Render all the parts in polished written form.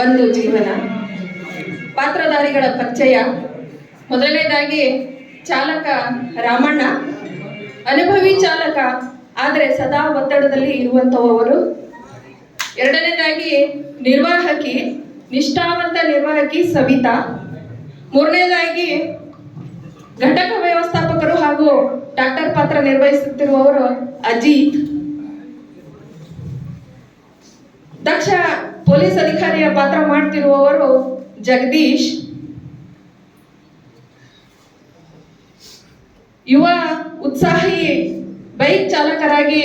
ಒಂದು ಜೀವನ. ಪಾತ್ರಧಾರಿಗಳ ಪರಿಚಯ. ಮೊದಲನೇದಾಗಿ ಚಾಲಕ ರಾಮಣ್ಣ, ಅನುಭವಿ ಚಾಲಕ, ಆದರೆ ಸದಾ ಒತ್ತಡದಲ್ಲಿ ಇರುವಂಥವರು. ಎರಡನೇದಾಗಿ ನಿರ್ವಾಹಕಿ, ನಿಷ್ಠಾವಂತ ನಿರ್ವಾಹಕಿ ಸವಿತಾ. ಮೂರನೇದಾಗಿ ಘಟಕ ವ್ಯವಸ್ಥಾಪಕರು ಹಾಗೂ ಡಾಕ್ಟರ್ ಪಾತ್ರ ನಿರ್ವಹಿಸುತ್ತಿರುವವರು ಅಜಿತ್. ದಕ್ಷ ಪೊಲೀಸ್ ಅಧಿಕಾರಿಯ ಪಾತ್ರ ಮಾಡ್ತಿರುವವರು ಜಗದೀಶ್. ಯುವ ಉತ್ಸಾಹಿ ಬೈಕ್ ಚಾಲಕರಾಗಿ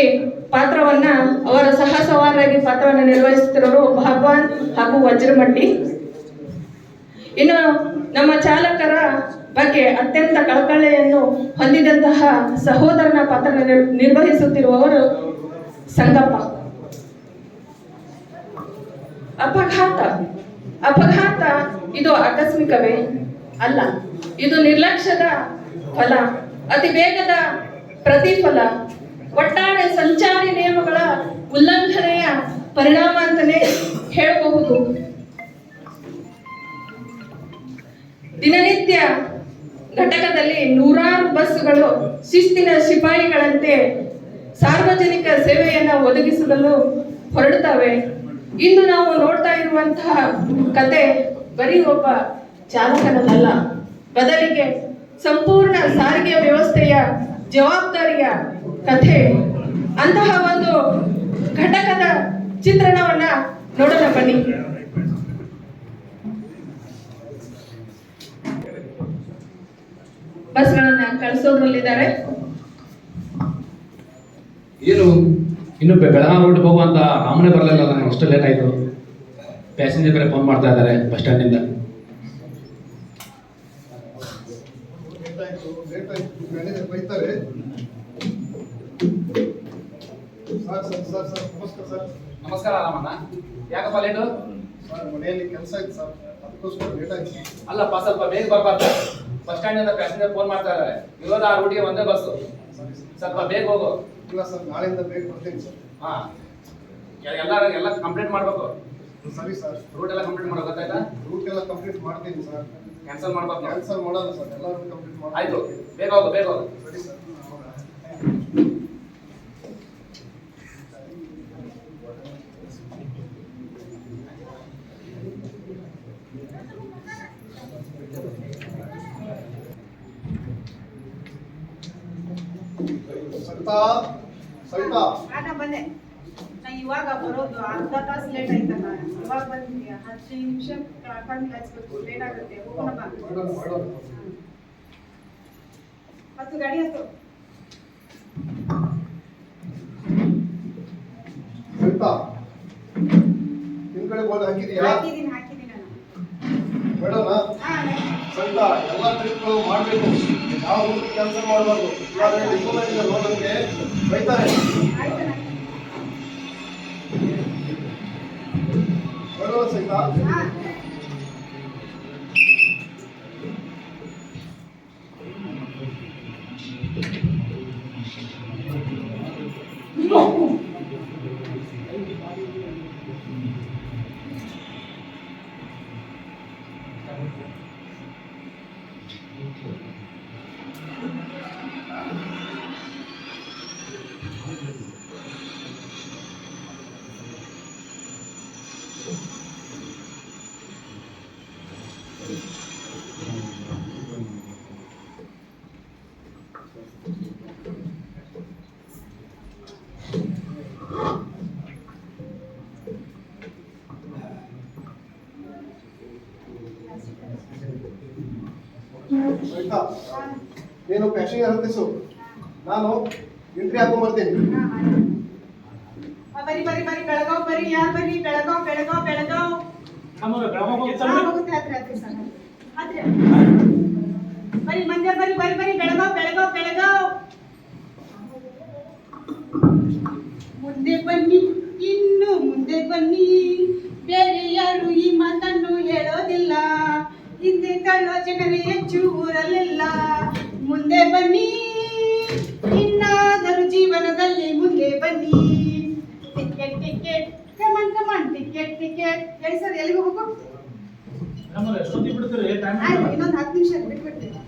ಪಾತ್ರವನ್ನ, ಅವರ ಸಹ ಸವಾರರಾಗಿ ಪಾತ್ರವನ್ನು ನಿರ್ವಹಿಸುತ್ತಿರೋರು ಭಗವಾನ್ ಹಾಗೂ ವಜ್ರಮಟ್ಟಿ. ಇನ್ನು ನಮ್ಮ ಚಾಲಕರ ಬಗ್ಗೆ ಅತ್ಯಂತ ಕಳಕಳಿಯನ್ನು ಹೊಂದಿದಂತಹ ಸಹೋದರನ ಪಾತ್ರ ನಿರ್ವಹಿಸುತ್ತಿರುವವರು ಸಂಗಪ್ಪ. ಅಪಘಾತ ಇದು ಆಕಸ್ಮಿಕವೇ ಅಲ್ಲ, ಇದು ನಿರ್ಲಕ್ಷ್ಯದ ಫಲ, ಅತಿ ವೇಗದ ಪ್ರತಿಫಲ, ಒಟ್ಟಾರೆ ಸಂಚಾರಿ ನಿಯಮಗಳ ಉಲ್ಲಂಘನೆಯ ಪರಿಣಾಮ ಅಂತಲೇ ಹೇಳಬಹುದು. ದಿನನಿತ್ಯ ಘಟಕದಲ್ಲಿ ನೂರಾರು ಬಸ್ಸುಗಳು ಶಿಸ್ತಿನ ಸಿಪಾಯಿಗಳಂತೆ ಸಾರ್ವಜನಿಕ ಸೇವೆಯನ್ನು ಒದಗಿಸಲು ಹೊರಡುತ್ತವೆ. ಇಂದು ನಾವು ನೋಡ್ತಾ ಇರುವಂತಹ ಕತೆ ಬರೀ ಒಬ್ಬ ಚಾಲಕನಲ್ಲ, ಬದಲಿಗೆ ಸಂಪೂರ್ಣ ಸಾರಿಗೆ ವ್ಯವಸ್ಥೆಯ ಜವಾಬ್ದಾರಿಯ ಕಥೆ. ಅಂತಹ ಒಂದು ಘಟಕದ ಚಿತ್ರಣವನ್ನ ನೋಡೋಣ ಬನ್ನಿ. ಬಸ್ಗಳನ್ನ ಕಳಿಸೋದ್ರಲ್ಲಿದ್ದಾರೆ. ಏನು ಇನ್ನು ಬೆಳಗಾವಿ ರೋಡ್ ಹೋಗುವಂತ ರಾಮನೇ ಬರಲಿಲ್ಲ, ನನಗೆ ಅಷ್ಟು ಲೇಟ್ ಆಯಿತು. ಪ್ಯಾಸೆಂಜರ್ ಬೇರೆ ಫೋನ್ ಮಾಡ್ತಾ ಇದ್ದಾರೆ ಬಸ್ ಸ್ಟ್ಯಾಂಡಿಂದ. ನಮಸ್ಕಾರ ರಾಮಣ್ಣ, ಯಾಕಪ್ಪ ಲೇಟು? ಮನೆಯಲ್ಲಿ ಕೆಲಸ ಇತ್ತು ಸರ್, ಅದಕ್ಕೋಸ್ಕರ ಲೇಟ್ ಆಯ್ತು. ಅಲ್ಲಪ್ಪ ಸ್ವಲ್ಪ ಬೇಗ ಬರ್ಬಾರ್ದು, ಬಸ್ ಸ್ಟ್ಯಾಂಡಿಂದ ಪ್ಯಾಸೆಂಜರ್ ಫೋನ್ ಮಾಡ್ತಾ ಇದ್ದಾರೆ. ಇವಾಗ ಆ ರೂಟಿಗೆ ಒಂದೇ ಬಸ್ಸು, ಸ್ವಲ್ಪ ಬೇಗ ಹೋಗು. ಇಲ್ಲ ಸರ್, ನಾಳೆಯಿಂದ ಬೇಗ ಬರ್ತೀನಿ ಸರ್. ಹಾ, ಎಲ್ಲ ಕಂಪ್ಲೀಟ್ ಮಾಡ್ಬೇಕು. ಸರಿ ಸರ್, ರೂಟ್ ಎಲ್ಲ ಕಂಪ್ಲೀಟ್ ಮಾಡೋ ಗೊತ್ತಾಯ್ತಾ? ರೂಟ್ ಎಲ್ಲ ಕಂಪ್ಲೀಟ್ ಮಾಡ್ತೀನಿ ಸರ್. ಕ್ಯಾನ್ಸಲ್ ಮಾಡ್ಬೇಕು. ಕ್ಯಾನ್ಸಲ್ ಮಾಡೋಣ ಸರ್, ಎಲ್ಲರೂ ಕಂಪ್ಲೀಟ್ ಮಾಡಿ. ಆಯ್ತು, ಬೇಗ ಹೋಗು, ಬೇಗ ಹೋಗು. ಸರಿ ಸರ್. ಸವಿತಾ ನಾನು ಬಂದೆ. ನಾ ಇವಾಗ ಬರೋದು, ಅರ್ಧ ತಾಸು ಲೇಟ್ ಆಯ್ತಲ್ಲ. ಇವಾಗ ಬಂದಿದ್ಯಾ, 10 ನಿಮಿಷ ಕಳ್ಕೊಂಡು ಹಚ್ಬೇಕು, ಲೇಟ್ ಆಗುತ್ತೆ. ಹೋಗೋಣ ಬಾ. ಹತ್ತು ಗಾಡಿ ಹತ್ತು. ಸವಿತಾ, ನಿಮ್ ಕಡೆ ಬೋರ್ಡ್ ಹಾಕಿದೀಯಾ? ಹಾಕಿದ್ದೀನಿ ನಾನು. ಮೇಡಮ್, ಸವಿತಾ, ಎಲ್ಲ ಟ್ರಿಪ್ಗಳು ಮಾಡಬೇಕು, ಯಾವ ರೂಟ್ ಕ್ಯಾನ್ಸಲ್ ಮಾಡಬಾರ್ದು. ಇವಾಗ ಡಿಪೋಮೆಂಟ್ ರೋಡಂಗೆ ಬೈತಾರೆ. ಆಯ್ತು ಮೇಡಮ್ ಸವಿತಾ, ಸವಿತಾ, ನೀನು ಪ್ಯಾಸೆಂಜರ್ ಹತ್ತಿಸು, ನಾನು ಎಂಟ್ರಿ ಹಾಕೊಂಡ್ಬರ್ತೀನಿ. ಬರಿ ಬೆಳಗಾವ್ ಬರಿ. ಯಾರು ಬರಿ? ಬೆಳಗಾವ್ ಹೋಗುತ್ತೆ. ಹತ್ರ ಸರ್, ಹತ್ರ ಬರಿ ಮಂಜ, ಬರಿ ಬೆಳಗಾವ್. ಮುಂದೆ ಬನ್ನಿ, ಇನ್ನು ಮುಂದೆ ಬನ್ನಿ, ಬೇರೆ ಯಾರು ಈ ಮಾತನ್ನು ಹೇಳೋದಿಲ್ಲ. ಹಿಂದೆ ಕಾಣೋ ಜನರೇ ಹೆಚ್ಚು ಊರಲ್ಲೆಲ್ಲ. ಮುಂದೆ ಬನ್ನಿ, ಇನ್ನಾದರೂ ಜೀವನದಲ್ಲಿ ಮುಂದೆ ಬನ್ನಿ. ಟಿಕೆಟ್ ಕಮಾನ್ ಟಿಕೆಟ್ ಹೇಳಿ ಸರ್, ಎಲ್ಲಿಗೆ ಹೋಗ್ಬೇಕು? ಎಷ್ಟೊತ್ತಿಗೆ ಬಿಡ್ತೀರಿ? ಟೈಮ್ ಆಯ್ತು, ಇನ್ನೊಂದು 10 ನಿಮಿಷ ಬಿಟ್ಬಿಡ್ತೀನಿ.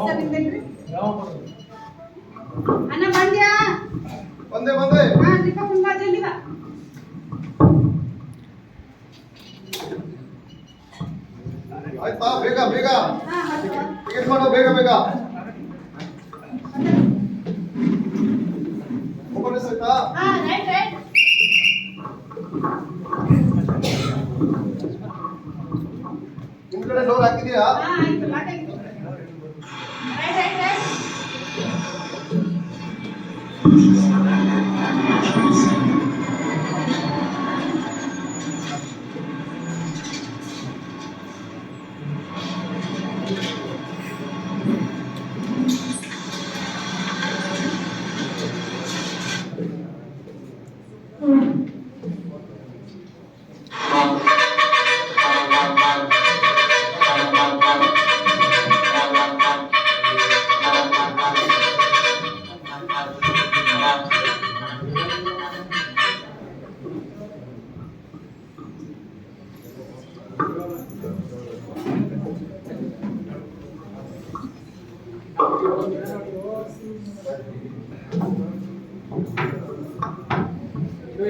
ಸರ್, ನಿಮ್ದೇನ್ರಿ? ಅಣ್ಣ ಬಂದ್ಯಾ? ಬಂದೆ ಹಾ, ದೀಪ ಕುಂಬಾ ಜಲ್ದಿ ಬಾ. ಆಯ್ತಾ? ಬೇಗ ಹಾ, ಹತ್ತು. ಟಿಕೆಟ್ ಮಾಡೋ, ಬೇಗ ಓಪನ್ ಆಯ್ತಾ? ಹಾ, ರೈಟ್. ನಿಮ್ ಕಡೆ ಡೋರ್ ಹಾಕಿದ್ಯಾ? ಹಾ, ಆಯ್ತು, ಲಾಕ್ ಆಗಿದೆ. ರೈಟ್.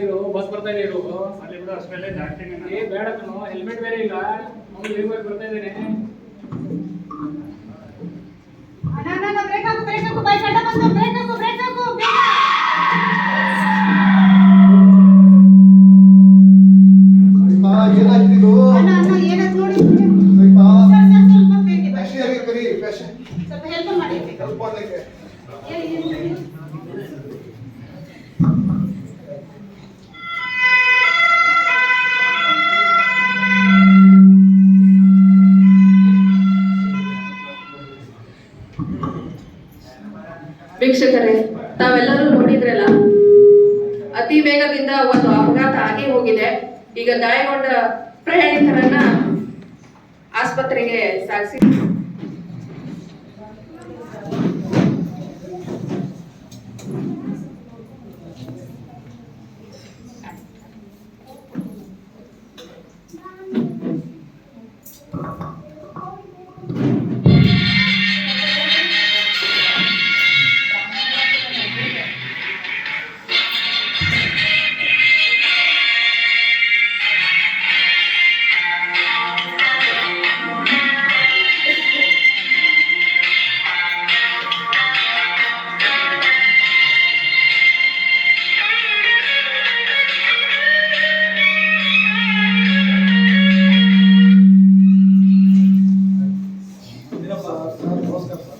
ಇದು ಬಸ್ ಬರ್ತಾ ಇದೆ. ಇದು ಅಲ್ಲಿ ಬಿಡು, ಅಷ್ಟೇ ಜಾಸ್ತಿನೇ. ಏ ಬೇಡ ಕಣೋ, ಹೆಲ್ಮೆಟ್ ಬೇರೆ ಇಲ್ಲ. ಅವ್ನು ಹೇಗೆ ಬರ್ತಾ ಇದ್ದೇನೆ. ಅಣ್ಣ, ಬ್ರೇಕ್ ಹಾಕು, ಬೈಕ್ ಅಡ್ಡ ಬಂದು ಬ್ರೇಕ್ ಹಾಕು, ಬೇಗ. ಸರಿತಾ? ಏನಾಯ್ತಿದು? ಅಣ್ಣ, ಏನಾಯ್ತು ನೋಡಿ. ಸರಿತಾ? ಸರ್, ಸ್ವಲ್ಪ ಬೇಗ ಬಾ. ಫ್ಯಾಷನ್ ಕರಿ, ಫ್ಯಾಷನ್ ಸ್ವಲ್ಪ ಹೆಲ್ಪ್ ಮಾಡಿ. ಹೆಲ್ಪ್ ಮಾಡ್ಲಿಕ್ಕೆ. ಏನು? ವೀಕ್ಷಕರೇ, ತಾವೆಲ್ಲರೂ ನೋಡಿದ್ರಲ್ಲ, ಅತಿ ವೇಗದಿಂದ ಒಂದು ಅಪಘಾತ ಆಗಿ ಹೋಗಿದೆ. ಈಗ ಗಾಯಗೊಂಡ ಪ್ರಯಾಣಿಕರನ್ನ ಆಸ್ಪತ್ರೆಗೆ ಸಾಗಿಸಿ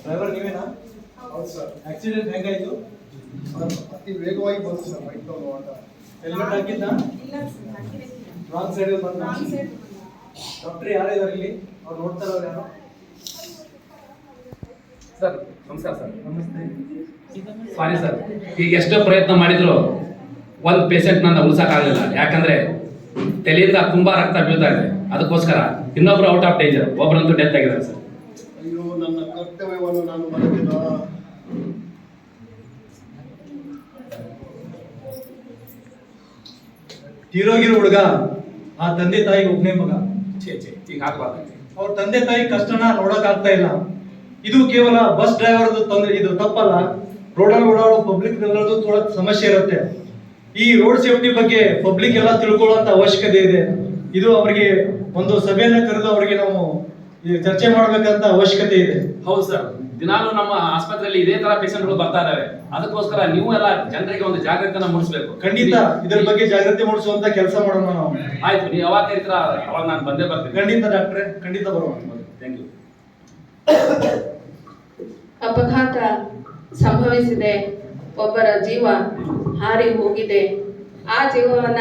ಡ್ರೈವರ್ ನೀವೇನಾ? ಹೌದು ಸರ್. ಆಕ್ಸಿಡೆಂಟ್ ಹೆಂಗಾಯ್ತು? ಸರ್, ಅತಿ ವೇಗವಾಗಿ ಬಂತು ಸರ್ ಬೈಕ್ ತಗೊಳ್ಳುವಾಗ. ಹೆಲ್ಮೆಟ್ ಹಾಕಿದ್ದ? ಇಲ್ಲ ಸರ್, ಹಾಕಿದೆ. ರಾಂಗ್ ಸೈಡ್ ಬಂದ. Wrong side. ಡಾಕ್ಟರ್ ಯಾರು ಇದಾರೆ ಇಲ್ಲಿ? ಅವ್ರು ನೋಡ್ತಾರ ಅವ್ರು ಯಾರು? ಸರ್ ನಮಸ್ಕಾರ ಸರ್. ನಮಸ್ತೆ. ಸಾರಿ ಸರ್, ಈಗ ಎಷ್ಟೋ ಪ್ರಯತ್ನ ಮಾಡಿದ್ರು ಒಂದು ಪೇಷಂಟ್ ನನ್ನ ಉಳಿಸಕ್ಕಾಗಲಿಲ್ಲ. ಯಾಕಂದ್ರೆ ತಲೆಯಿಂದ ತುಂಬಾ ರಕ್ತ ಬೀಳ್ತಾ ಇದೆ. ಅದಕ್ಕೋಸ್ಕರ ಇನ್ನೊಬ್ರು ಔಟ್ ಆಫ್ ಡೇಂಜರ್, ಒಬ್ಬರಂತೂ ಡೆತ್ ಆಗಿದ್ದಾರೆ ಸರ್. ಅಯ್ಯೋ, ನನ್ನ ಕರ್ತವ್ಯವನ್ನು ನಾನು ಮರೆತಿಲ್ಲ. ತೀರೋಗಿರೋ ಹುಡುಗ ಆ ತಂದೆ ತಾಯಿಗೆ ಒಬ್ಬನೇ ಮಗ. ಈಗ ಆಗ್ಬಾರ್ದು. ಅವ್ರ ತಂದೆ ತಾಯಿ ಕಷ್ಟನ ನೋಡಕ್ ಆಗ್ತಾ ಇಲ್ಲ. ಇದು ಕೇವಲ ಬಸ್ ಡ್ರೈವರ್ದು ತೊಂದರೆ, ಇದು ತಪ್ಪಲ್ಲ. ರೋಡಲ್ಲಿ ಓಡಾಡೋ ಪಬ್ಲಿಕ್ ಎಲ್ಲರದು ಥೋड़ा ಸಮಸ್ಯೆ ಇರುತ್ತೆ. ಈ ರೋಡ್ ಸೇಫ್ಟಿ ಬಗ್ಗೆ ಪಬ್ಲಿಕ್ ಎಲ್ಲ ತಿಳ್ಕೊಳ್ಳುವಂತ ಅವಶ್ಯಕತೆ ಇದೆ. ಇದು ಅವರಿಗೆ ಒಂದು ಸಭೆಯನ್ನ ಕರೆದು ಅವರಿಗೆ ನಾವು ಚರ್ಚೆ ಮಾಡ್ಬೇಕಂತ ಅವಶ್ಯಕತೆ ಇದೆ. ಹೌದು ಸರ್, ದಿನಾಲೂ ನಮ್ಮ ಆಸ್ಪತ್ರೆಯಲ್ಲಿ ಇದೇ ತರ ಪೇಷಂಟ್ಗಳು ಬರ್ತಾ ಇದಾವೆ. ಅದಕ್ಕೋಸ್ಕರ ನೀವು ಎಲ್ಲ ಜನರಿಗೆ ಒಂದು ಜಾಗೃತಿಯನ್ನ ಮೂಡಿಸಬೇಕು. ಖಂಡಿತ ಇದ್ರ ಬಗ್ಗೆ ಜಾಗೃತಿ ಮೂಡಿಸುವಂತ ಕೆಲಸ ಮಾಡೋಣ ನಾವು. ಆಯ್ತು, ನೀವು ಯಾವಾಗ ಕರೀತೀರ ಅವಾಗ ನಾನು ಬಂದೇ ಬರ್ತೀನಿ. ಖಂಡಿತ ಡಾಕ್ಟ್ರೆ, ಖಂಡಿತ ಬರೋಣ. Thank you. ಅಪಘಾತ ಸಂಭವಿಸಿದೆ, ಒಬ್ಬರ ಜೀವ ಹಾರಿ ಹೋಗಿದೆ. ಆ ಜೀವವನ್ನ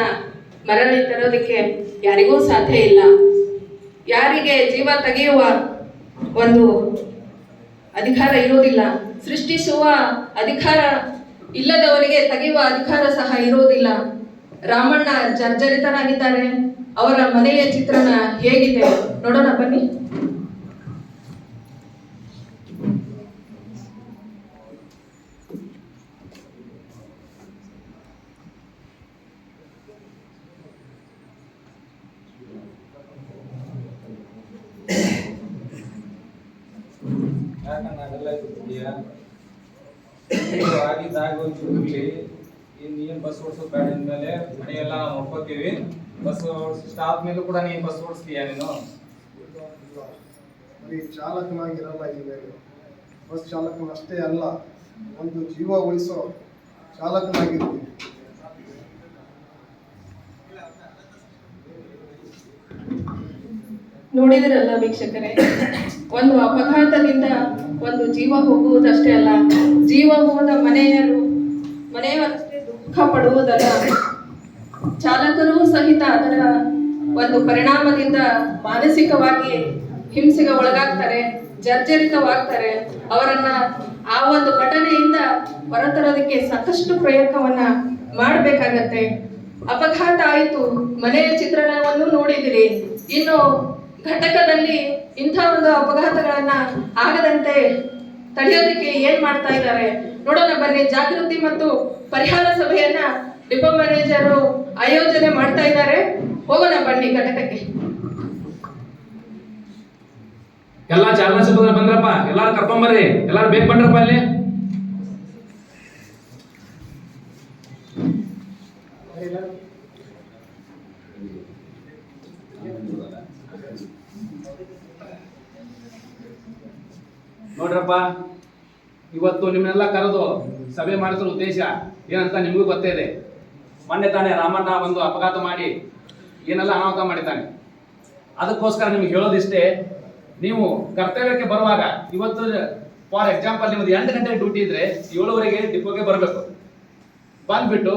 ಮರಳಿ ತರೋದಕ್ಕೆ ಯಾರಿಗೂ ಸಾಧ್ಯ ಇಲ್ಲ. ಯಾರಿಗೆ ಜೀವ ತೆಗೆಯುವ ಒಂದು ಅಧಿಕಾರ ಇರೋದಿಲ್ಲ, ಸೃಷ್ಟಿಸುವ ಅಧಿಕಾರ ಇಲ್ಲದವರಿಗೆ ತೆಗೆಯುವ ಅಧಿಕಾರ ಸಹ ಇರೋದಿಲ್ಲ. ರಾಮಣ್ಣ ಜರ್ಜರಿತರಾಗಿದ್ದಾರೆ. ಅವರ ಮನೆಯ ಚಿತ್ರಣ ಹೇಗಿದೆ ನೋಡೋಣ ಬನ್ನಿ. ಅದೆಲ್ಲ ಬಿಟ್ಟಿದ್ಯಾ ಆಗಿದ್ದಾಗ ಒಂಚೂರು ಇರ್ಲಿ. ಏನು ಬಸ್ ಓಡಿಸೋದು ಬೇಡ ಅಂದಮೇಲೆ ಮನೆಯೆಲ್ಲ ನಾವು ನೋಡ್ಕೋತೀವಿ. ಬಸ್ ಸ್ಟಾಪ್ ಮೇಲೂ ಕೂಡ ನೀನು ಬಸ್ ಓಡಿಸ್ತೀಯಾ ನೀನು? ಬರೀ ಚಾಲಕನಾಗಿರಲ್ಲ ಈಗ, ಬಸ್ ಚಾಲಕನಷ್ಟೇ ಅಲ್ಲ, ಒಂದು ಜೀವ ಉಳಿಸೋ ಚಾಲಕನಾಗಿರ್ತೀನಿ. ನೋಡಿದಿರಲ್ಲ ವೀಕ್ಷಕರೇ, ಒಂದು ಅಪಘಾತದಿಂದ ಒಂದು ಜೀವ ಹೋಗುವುದಷ್ಟೇ ಅಲ್ಲ, ಜೀವ ಹೋದ ಮನೆಯವರಷ್ಟೇ ದುಃಖ ಪಡುವುದಲ್ಲ, ಚಾಲಕರು ಸಹಿತ ಅದರ ಒಂದು ಪರಿಣಾಮದಿಂದ ಮಾನಸಿಕವಾಗಿ ಹಿಂಸೆಗೆ ಒಳಗಾಗ್ತಾರೆ, ಜರ್ಜರಿತವಾಗ್ತಾರೆ. ಅವರನ್ನ ಆ ಒಂದು ಘಟನೆಯಿಂದ ಹೊರತರೋದಕ್ಕೆ ಸಾಕಷ್ಟು ಪ್ರಯತ್ನವನ್ನ ಮಾಡಬೇಕಾಗತ್ತೆ. ಅಪಘಾತ ಆಯಿತು, ಮನೆಯ ಚಿತ್ರಣವನ್ನು ನೋಡಿದಿರಿ. ಇನ್ನು ಘಟಕದಲ್ಲಿ ಇಂಥ ಒಂದು ಅಪಘಾತಗಳನ್ನ ಆಗದಂತೆ ತಡೆಯೋದಕ್ಕೆ ಏನ್ ಮಾಡ್ತಾ ಇದ್ದಾರೆ ನೋಡೋಣ ಬನ್ನಿ. ಜಾಗೃತಿ ಮತ್ತು ಪರಿಹಾರ ಸಭೆಯನ್ನ ಡಿಪೋ ಮ್ಯಾನೇಜರು ಆಯೋಜನೆ ಮಾಡ್ತಾ ಇದ್ದಾರೆ. ಹೋಗೋಣ ಬನ್ನಿ ಘಟಕಕ್ಕೆ. ಎಲ್ಲಾ ಚಾಲನಾ ಸಿಬ್ಬಂದಿ ಬಂದ್ರಪ್ಪ, ಎಲ್ಲಾರು ಕರ್ಕೊಂಬರ್ರಿ, ಎಲ್ಲಾರು ಬೇಗ ಬಂದ್ರಪ್ಪ ಇಲ್ಲಿ. ನೋಡ್ರಪ್ಪ, ಇವತ್ತು ನಿಮ್ಮನ್ನೆಲ್ಲ ಕರೆದು ಸಭೆ ಮಾಡಿಸೋ ಉದ್ದೇಶ ಏನಂತ ನಿಮಗೂ ಗೊತ್ತೇ ಇದೆ. ಮೊನ್ನೆ ತಾನೇ ರಾಮಣ್ಣ ಒಂದು ಅಪಘಾತ ಮಾಡಿ ಏನೆಲ್ಲ ಅನಾಹುತ ಮಾಡಿದ್ದಾನೆ. ಅದಕ್ಕೋಸ್ಕರ ನಿಮ್ಗೆ ಹೇಳೋದಿಷ್ಟೇ, ನೀವು ಕರ್ತವ್ಯಕ್ಕೆ ಬರುವಾಗ ಇವತ್ತು ಫಾರ್ ಎಕ್ಸಾಂಪಲ್ ನಿಮ್ದು 8 ಗಂಟೆ ಡ್ಯೂಟಿ ಇದ್ರೆ 7:30ಗೆ ಡಿಪೋಗೆ ಬರಬೇಕು. ಬಂದ್ಬಿಟ್ಟು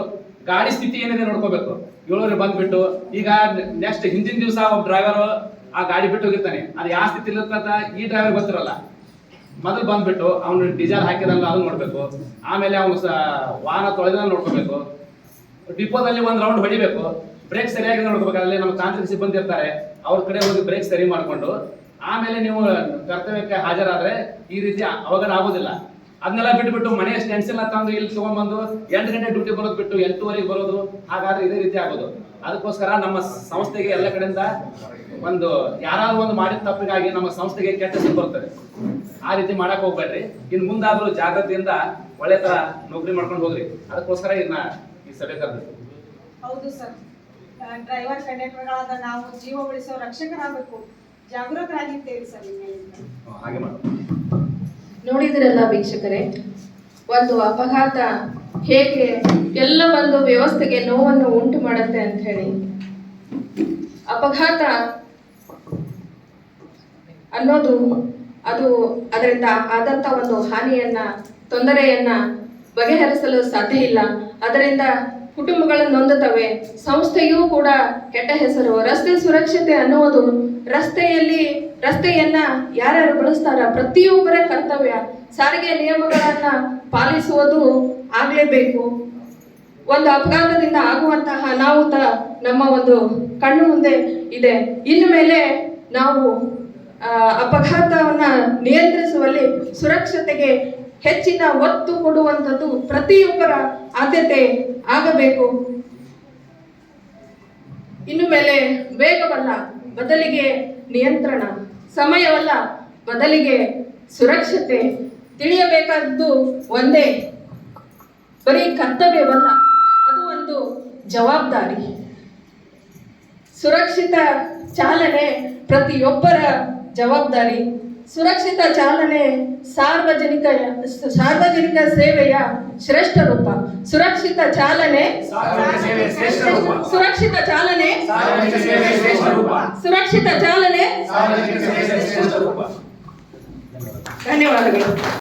ಗಾಡಿ ಸ್ಥಿತಿ ಏನಿದೆ ನೋಡ್ಕೋಬೇಕು. 7:30 ಬಂದ್ಬಿಟ್ಟು ಈಗ ನೆಕ್ಸ್ಟ್ ಹಿಂದಿನ ದಿವಸ ಒಬ್ಬ ಡ್ರೈವರ್ ಆ ಗಾಡಿ ಬಿಟ್ಟು ಹೋಗಿರ್ತಾನೆ, ಅದು ಯಾವ ಸ್ಥಿತಿ ಇರ್ತದ ಈ ಡ್ರೈವರ್ ಗೊತ್ತಿರಲ್ಲ. ಮೊದಲು ಬಂದ್ಬಿಟ್ಟು ಅವ್ನು ಡೀಸೆಲ್ ಹಾಕಿದಲ್ಲ ಅದನ್ನ ನೋಡ್ಬೇಕು, ಆಮೇಲೆ ಅವನು ವಾಹನ ತೊಳೆದ ನೋಡ್ಕೋಬೇಕು, ಡಿಪೋದಲ್ಲಿ ಒಂದು ರೌಂಡ್ ಹೊಡಿಬೇಕು, ಬ್ರೇಕ್ ಸರಿಯಾಗಿ ನೋಡ್ಕೋಬೇಕು. ಅಲ್ಲಿ ನಮ್ಮ ತಾಂತ್ರಿಕ ಸಿಬ್ಬಂದಿ ಇರ್ತಾರೆ, ಅವ್ರ ಕಡೆ ಹೋಗಿ ಬ್ರೇಕ್ ಸರಿ ಮಾಡ್ಕೊಂಡು ಆಮೇಲೆ ನೀವು ಕರ್ತವ್ಯಕ್ಕೆ ಹಾಜರಾದ್ರೆ ಈ ರೀತಿ ಅವಘಡ ಆಗೋದಿಲ್ಲ. ಅದನ್ನೆಲ್ಲ ಬಿಟ್ಬಿಟ್ಟು ಮನೆ ಸ್ಟೆನ್ಸ್ ಎಲ್ಲ ತಂದು ಇಲ್ಲಿ ತಗೊಂಡ್ಬಂದು 8 ಗಂಟೆ ಡ್ಯೂಟಿ ಬರೋದು ಬಿಟ್ಟು 8:30ಗೆ ಬರೋದು, ಹಾಗಾದ್ರೆ ಇದೇ ರೀತಿ ಆಗೋದು. ಅದಕ್ಕೋಸ್ಕರ ನಮ್ಮ ಸಂಸ್ಥೆಗೆ ಎಲ್ಲ ಕಡೆಯಿಂದ ಒಂದು ಯಾರಾದ್ರೂ ಒಂದು ಮಾಡಿದ ತಪ್ಪಿಗಾಗಿ ನಮ್ಮ ಸಂಸ್ಥೆಗೆ ಕೆಟ್ಟ ಹೆಸರು ಬರ್ತದೆ. ಆ ರೀತಿ ಮಾಡಕ್ ಹೋಗ್ಬೇಡ್ರಿ. ಇನ್ನು ಮುಂದಾದ್ರೂ ಜಾಗ್ರತೆಯಿಂದ ಒಳ್ಳೆ ತರ ನೌಕರಿ ಮಾಡ್ಕೊಂಡು ಹೋಗ್ರಿ. ಅದಕ್ಕೋಸ್ಕರ ಈ ಸಭೆ ಕರೆದಿತ್ತು. ಹೌದು ಸರ್, ಡ್ರೈವರ್ ಕಂಡಕ್ಟರ್ಗಳಾದ ನಾವು ಜೀವ ಉಳಿಸೋ ರಕ್ಷಕರಾಗಬೇಕು, ಜಾಗೃತರಾಗಿದ್ದೇವೆ ಸರ್. ಹಾಗೆ ಮಾಡು. ನೋಡಿದಿರಲ್ಲ ವೀಕ್ಷಕರೇ, ಒಂದು ಅಪಘಾತ ಹೇಗೆ ಎಲ್ಲ ಒಂದು ವ್ಯವಸ್ಥೆಗೆ ನೋವನ್ನು ಉಂಟು ಮಾಡುತ್ತೆ ಅಂತ ಹೇಳಿ. ಅಪಘಾತ ಅನ್ನೋದು ಅದು ಅದರಿಂದ ಆದಂತ ಒಂದು ಹಾನಿಯನ್ನ, ತೊಂದರೆಯನ್ನ ಬಗೆಹರಿಸಲು ಸಾಧ್ಯ ಇಲ್ಲ. ಅದರಿಂದ ಕುಟುಂಬಗಳು ನೊಂದುತ್ತವೆ, ಸಂಸ್ಥೆಯೂ ಕೂಡ ಕೆಟ್ಟ ಹೆಸರು. ರಸ್ತೆ ಸುರಕ್ಷತೆ ಅನ್ನುವುದು ರಸ್ತೆಯನ್ನ ಯಾರ್ಯಾರು ಬಳಸ್ತಾರ ಪ್ರತಿಯೊಬ್ಬರ ಕರ್ತವ್ಯ. ಸಾರಿಗೆ ನಿಯಮಗಳನ್ನ ಪಾಲಿಸುವುದು ಆಗ್ಲೇಬೇಕು. ಒಂದು ಅಪಘಾತದಿಂದ ಆಗುವಂತಹ ಅನಾಹುತ ನಮ್ಮ ಒಂದು ಕಣ್ಣು ಮುಂದೆ ಇದೆ. ಇನ್ನು ಮೇಲೆ ನಾವು ಅಪಘಾತವನ್ನ ನಿಯಂತ್ರಿಸುವಲ್ಲಿ ಸುರಕ್ಷತೆಗೆ ಹೆಚ್ಚಿನ ಒತ್ತು ಕೊಡುವಂಥದ್ದು ಪ್ರತಿಯೊಬ್ಬರ ಆದ್ಯತೆ ಆಗಬೇಕು. ಇನ್ನು ಮೇಲೆ ವೇಗವಲ್ಲ ಬದಲಿಗೆ ನಿಯಂತ್ರಣ, ಸಮಯವಲ್ಲ ಬದಲಿಗೆ ಸುರಕ್ಷತೆ. ತಿಳಿಯಬೇಕಾದ್ದು ಒಂದೇ, ಬರೀ ಕರ್ತವ್ಯವಲ್ಲ, ಅದು ಒಂದು ಜವಾಬ್ದಾರಿ. ಸುರಕ್ಷಿತ ಚಾಲನೆ ಪ್ರತಿಯೊಬ್ಬರ ಜವಾಬ್ದಾರಿ. ಸುರಕ್ಷಿತ ಚಾಲನೆ ಸಾರ್ವಜನಿಕ ಸೇವೆಯ ಶ್ರೇಷ್ಠ ರೂಪ. ಸುರಕ್ಷಿತ ಚಾಲನೆ ಸುರಕ್ಷಿತ ಚಾಲನೆ ಧನ್ಯವಾದಗಳು.